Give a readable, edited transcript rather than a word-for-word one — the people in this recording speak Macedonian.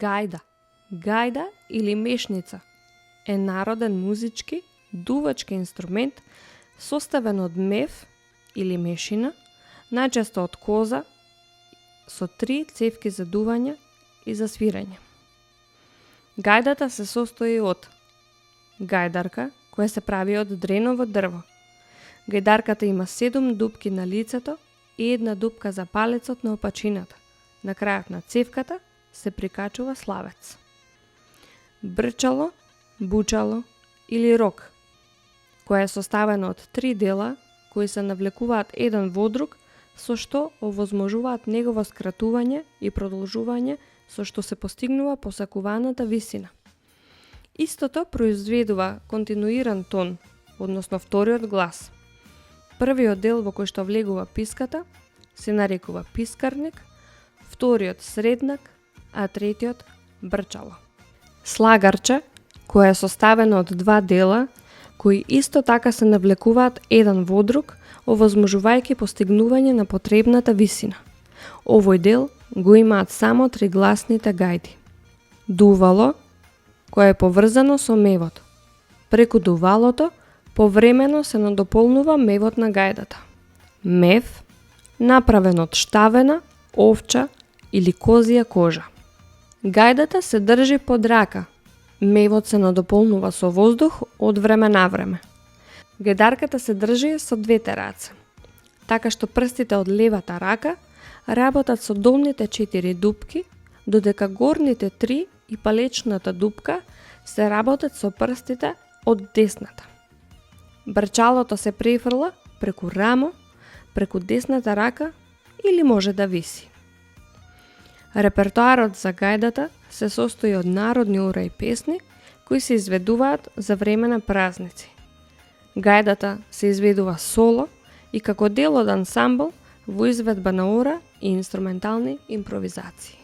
Гајда. Гајда или мешница е народен музички, дувачки инструмент составен од мев или мешина, најчесто од коза, со 3 цевки за дување и за свирање. Гајдата се состои од гајдарка, која се прави од дреново дрво. Гајдарката има 7 дупки на лицето и 1 дупка за палецот на опачината. На крајот на цевката се прикачува славец. Брчало, бучало или рог, која е составена од 3 дела кои се навлекуваат еден во друг, со што овозможуваат негово скратување и продолжување, со што се постигнува посакуваната висина. Истото произведува континуиран тон, односно вториот глас. Првиот дел во кој што влегува писката се нарекува пискарник, вториот среднак, а третиот брчало. Слагарче, која е составена од 2 дела, кои исто така се навлекуваат еден во друг, овозможувајќи постигнување на потребната висина. Овој дел го имаат само тригласните гајди. Дувало, кое е поврзано со мевот. Преку дувалото, повремено се надополнува мевот на гајдата. Мев, направен од штавена, овча или козија кожа. Гајдата се држи под рака. Мевот се надополнува со воздух од време на време. Гајдарката се држи со двете раце, така што прстите од левата рака работат со долните 4 дупки, додека горните 3 и палечната дупка се работат со прстите од десната. Брчалото се префрла преку рамо, преку десната рака или може да виси. Репертоарот за гајдата се состои од народни ураи песни кои се изведуваат за време на празници. Гајдата се изведува соло и како дел од ансамбл во изведба на ура и инструментални импровизации.